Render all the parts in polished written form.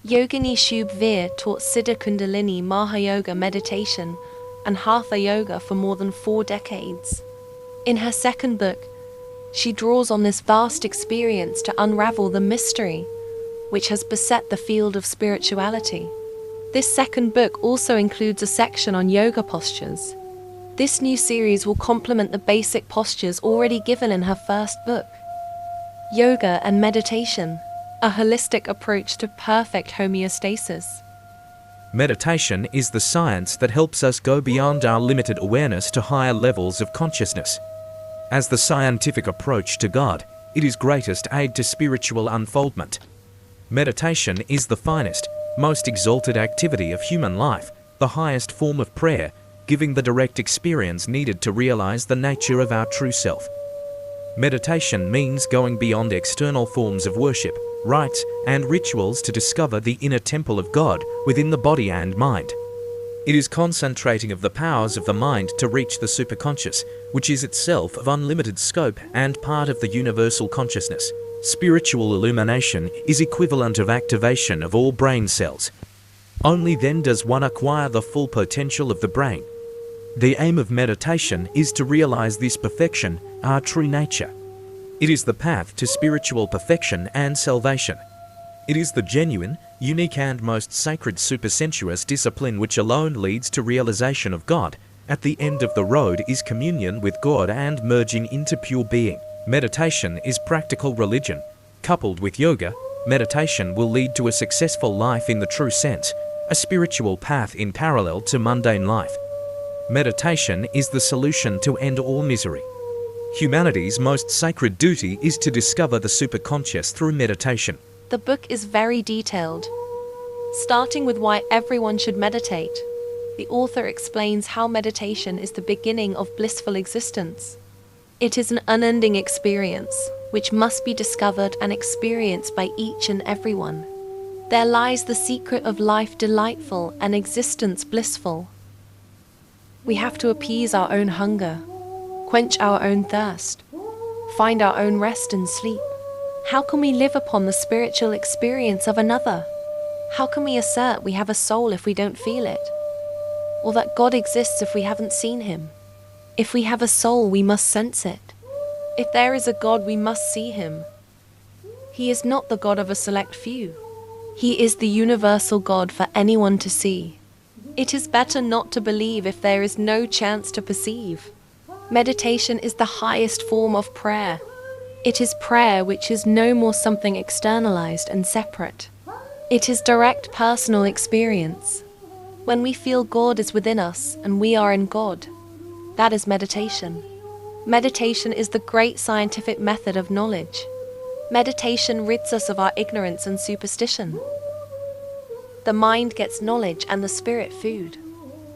Yogini SHUBH VEER taught SIDDHA Kundalini Mahayoga meditation and Hatha Yoga for more than 4 decades. In her second book, she draws on this vast experience to unravel the mystery which has beset the field of spirituality. This second book also includes a section on yoga postures. This new series will complement the basic postures already given in her first book. Yoga and meditation, a holistic approach to perfect homeostasis. Meditation is the science that helps us go beyond our limited awareness to higher levels of consciousness. As the scientific approach to God, it is greatest aid to spiritual unfoldment. Meditation is the finest, most exalted activity of human life, the highest form of prayer, giving the direct experience needed to realize the nature of our true self. Meditation means going beyond external forms of worship, rites, and rituals to discover the inner temple of God within the body and mind. It is concentrating of the powers of the mind to reach the superconscious, which is itself of unlimited scope and part of the universal consciousness. Spiritual illumination is equivalent of activation of all brain cells. Only then does one acquire the full potential of the brain. The aim of meditation is to realize this perfection, our true nature. It is the path to spiritual perfection and salvation. It is the genuine, unique and most sacred supersensuous discipline which alone leads to realization of God. At the end of the road is communion with God and merging into pure being. Meditation is practical religion. Coupled with yoga, meditation will lead to a successful life in the true sense, a spiritual path in parallel to mundane life. Meditation is the solution to end all misery. Humanity's most sacred duty is to discover the superconscious through meditation. The book is very detailed. Starting with why everyone should meditate, the author explains how meditation is the beginning of blissful existence. It is an unending experience, which must be discovered and experienced by each and everyone. There lies the secret of life delightful and existence blissful. We have to appease our own hunger, quench our own thirst, find our own rest and sleep. How can we live upon the spiritual experience of another? How can we assert we have a soul if we don't feel it? Or that God exists if we haven't seen him? If we have a soul, we must sense it. If there is a God, we must see him. He is not the God of a select few. He is the universal God for anyone to see. It is better not to believe if there is no chance to perceive. Meditation is the highest form of prayer. It is prayer which is no more something externalized and separate. It is direct personal experience. When we feel God is within us and we are in God, that is meditation. Meditation is the great scientific method of knowledge. Meditation rids us of our ignorance and superstition. The mind gets knowledge and the spirit food.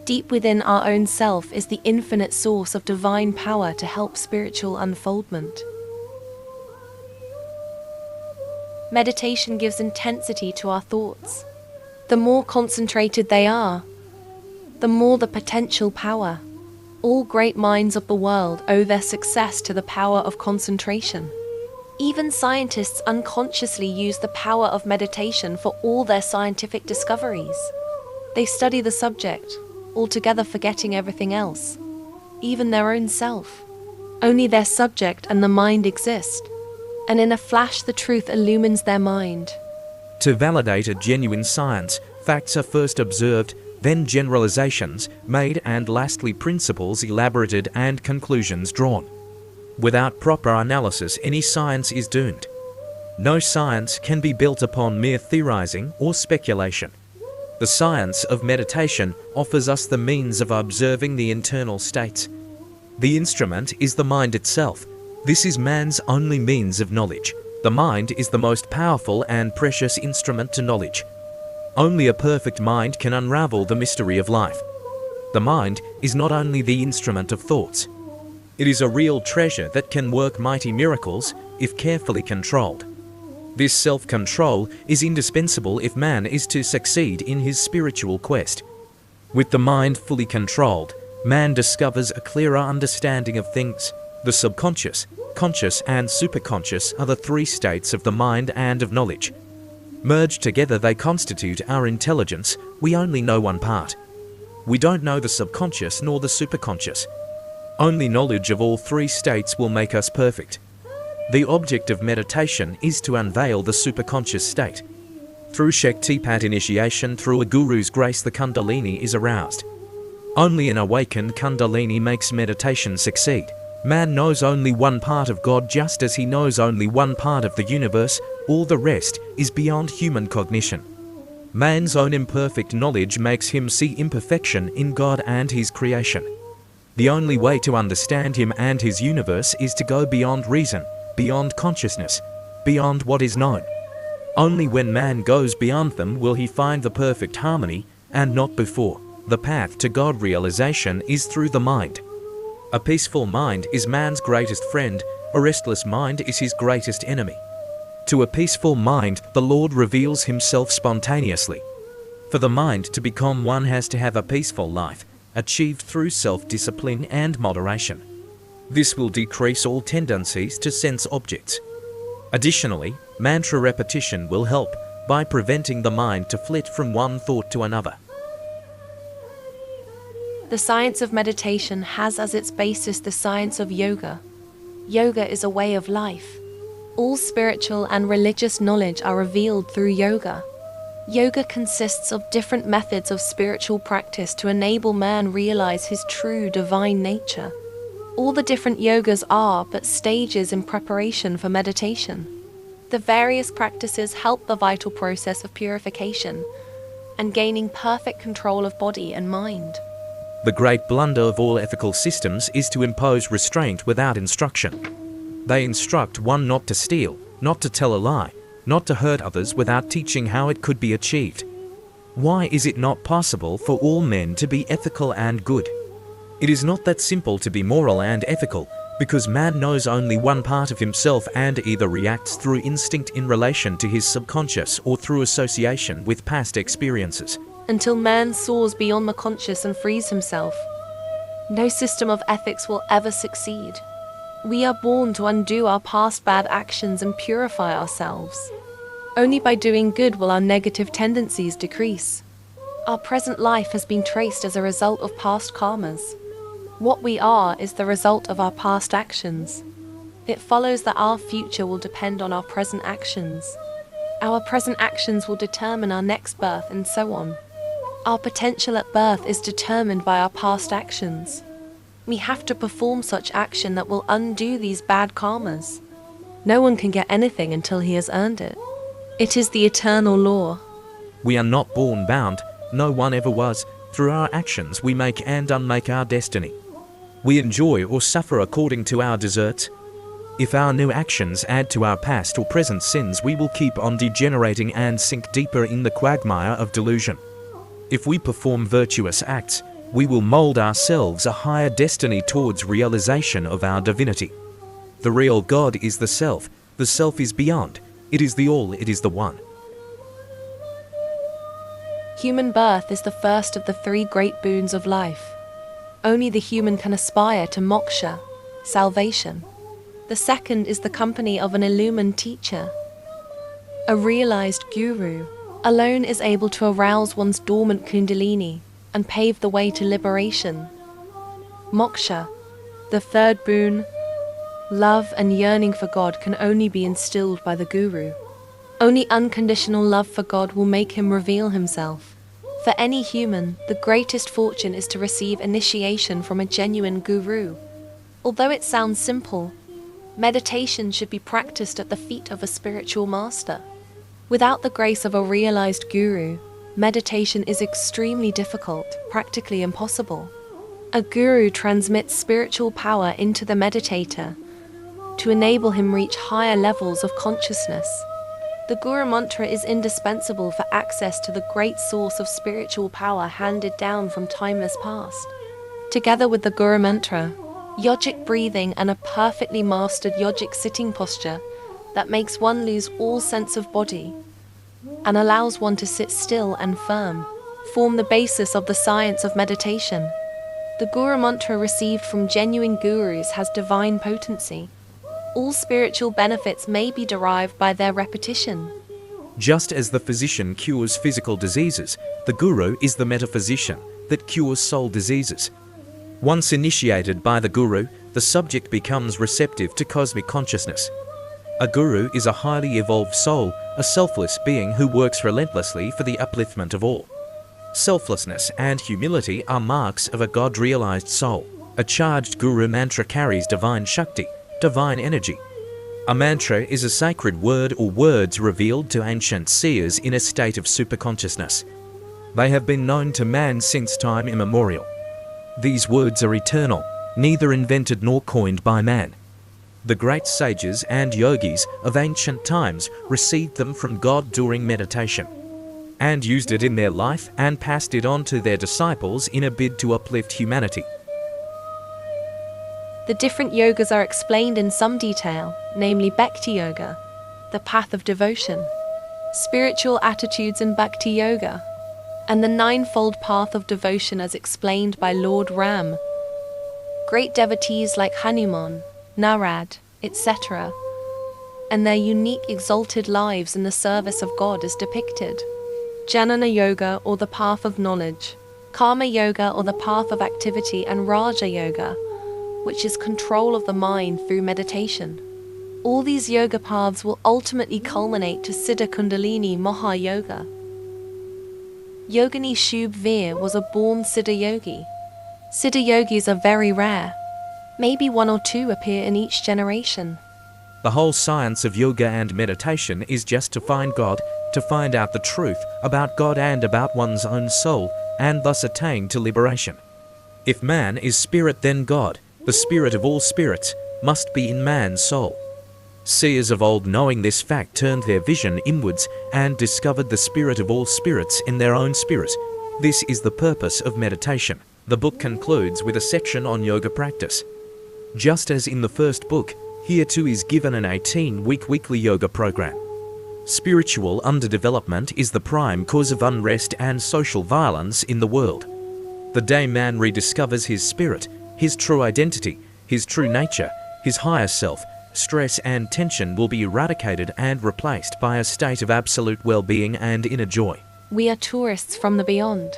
Deep within our own self is the infinite source of divine power to help spiritual unfoldment. Meditation gives intensity to our thoughts. The more concentrated they are, the more the potential power. All great minds of the world owe their success to the power of concentration. Even scientists unconsciously use the power of meditation for all their scientific discoveries. They study the subject, altogether forgetting everything else, even their own self. Only their subject and the mind exist, and in a flash the truth illumines their mind. To validate a genuine science, facts are first observed, then generalizations made, and lastly principles elaborated and conclusions drawn. Without proper analysis, any science is doomed. No science can be built upon mere theorizing or speculation. The science of meditation offers us the means of observing the internal states. The instrument is the mind itself. This is man's only means of knowledge. The mind is the most powerful and precious instrument to knowledge. Only a perfect mind can unravel the mystery of life. The mind is not only the instrument of thoughts. It is a real treasure that can work mighty miracles if carefully controlled. This self-control is indispensable if man is to succeed in his spiritual quest. With the mind fully controlled, man discovers a clearer understanding of things. The subconscious, conscious and superconscious are the 3 states of the mind and of knowledge. Merged together they constitute our intelligence. We only know one part. We don't know the subconscious nor the superconscious. Only knowledge of all three states will make us perfect. The object of meditation is to unveil the superconscious state. Through Shaktipat initiation, through a guru's grace, the Kundalini is aroused. Only an awakened Kundalini makes meditation succeed. Man knows only one part of God, just as he knows only one part of the universe. All the rest is beyond human cognition. Man's own imperfect knowledge makes him see imperfection in God and his creation. The only way to understand him and his universe is to go beyond reason, beyond consciousness, beyond what is known. Only when man goes beyond them will he find the perfect harmony, and not before. The path to God realization is through the mind. A peaceful mind is man's greatest friend. A restless mind is his greatest enemy. To a peaceful mind, the Lord reveals himself spontaneously. For the mind to become one has to have a peaceful life, achieved through self-discipline and moderation. This will decrease all tendencies to sense objects. Additionally, mantra repetition will help by preventing the mind to flit from one thought to another. The science of meditation has as its basis the science of yoga. Yoga is a way of life. All spiritual and religious knowledge are revealed through yoga. Yoga consists of different methods of spiritual practice to enable man realize his true divine nature. All the different yogas are but stages in preparation for meditation. The various practices help the vital process of purification and gaining perfect control of body and mind. The great blunder of all ethical systems is to impose restraint without instruction. They instruct one not to steal, not to tell a lie, not to hurt others without teaching how it could be achieved. Why is it not possible for all men to be ethical and good? It is not that simple to be moral and ethical, because man knows only one part of himself and either reacts through instinct in relation to his subconscious or through association with past experiences. Until man soars beyond the conscious and frees himself, no system of ethics will ever succeed. We are born to undo our past bad actions and purify ourselves. Only by doing good will our negative tendencies decrease. Our present life has been traced as a result of past karmas. What we are is the result of our past actions. It follows that our future will depend on our present actions. Our present actions will determine our next birth, and so on. Our potential at birth is determined by our past actions. We have to perform such action that will undo these bad karmas. No one can get anything until he has earned it. It is the eternal law. We are not born bound. No one ever was. Through our actions we make and unmake our destiny. We enjoy or suffer according to our deserts. If our new actions add to our past or present sins, we will keep on degenerating and sink deeper in the quagmire of delusion. If we perform virtuous acts, we will mold ourselves a higher destiny towards realization of our divinity. The real God is the self. The self is beyond. It is the all. It is the one. Human birth is the first of the three great boons of life. Only the human can aspire to moksha, salvation. The second is the company of an illumined teacher. A realized guru alone is able to arouse one's dormant kundalini and pave the way to liberation. Moksha, the third boon, love and yearning for God, can only be instilled by the guru. Only unconditional love for God will make him reveal himself. For any human, the greatest fortune is to receive initiation from a genuine guru. Although it sounds simple, meditation should be practiced at the feet of a spiritual master. Without the grace of a realized guru, meditation is extremely difficult, practically impossible. A guru transmits spiritual power into the meditator to enable him reach higher levels of consciousness. The Guru mantra is indispensable for access to the great source of spiritual power handed down from timeless past. Together with the Guru mantra, yogic breathing and a perfectly mastered yogic sitting posture that makes one lose all sense of body and allows one to sit still and firm, form the basis of the science of meditation. The Guru mantra received from genuine gurus has divine potency. All spiritual benefits may be derived by their repetition. Just as the physician cures physical diseases, the guru is the metaphysician that cures soul diseases. Once initiated by the guru, the subject becomes receptive to cosmic consciousness. A guru is a highly evolved soul, a selfless being who works relentlessly for the upliftment of all. Selflessness and humility are marks of a God-realized soul. A charged guru mantra carries divine Shakti, divine energy. A mantra is a sacred word or words revealed to ancient seers in a state of superconsciousness. They have been known to man since time immemorial. These words are eternal, neither invented nor coined by man. The great sages and yogis of ancient times received them from God during meditation, and used it in their life and passed it on to their disciples in a bid to uplift humanity. The different yogas are explained in some detail, namely Bhakti Yoga, the path of devotion, spiritual attitudes in Bhakti Yoga, and the ninefold path of devotion as explained by Lord Ram. Great devotees like Hanuman, Narad, etc., and their unique exalted lives in the service of God is depicted. Jnana Yoga, or the path of knowledge, Karma Yoga, or the path of activity, and Raja Yoga, which is control of the mind through meditation. All these yoga paths will ultimately culminate to SIDDHA Kundalini Maha Yoga. Yogini SHUBH VEER was a born SIDDHA yogi. SIDDHA yogis are very rare. Maybe 1 or 2 appear in each generation. The whole science of yoga and meditation is just to find God, to find out the truth about God and about one's own soul, and thus attain to liberation. If man is spirit, then God, the spirit of all spirits, must be in man's soul. Seers of old, knowing this fact, turned their vision inwards and discovered the spirit of all spirits in their own spirit. This is the purpose of meditation. The book concludes with a section on yoga practice. Just as in the first book, here too is given an 18-week weekly yoga program. Spiritual underdevelopment is the prime cause of unrest and social violence in the world. The day man rediscovers his spirit, his true identity, his true nature, his higher self, stress and tension will be eradicated and replaced by a state of absolute well-being and inner joy. We are tourists from the beyond.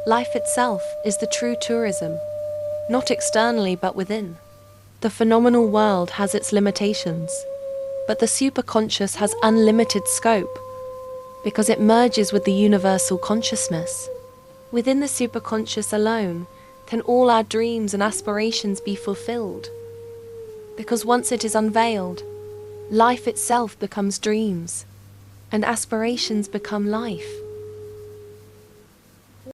Life itself is the true tourism, not externally but within. The phenomenal world has its limitations, but the superconscious has unlimited scope because it merges with the universal consciousness. Within the superconscious alone can all our dreams and aspirations be fulfilled. Because once it is unveiled, life itself becomes dreams, and aspirations become life.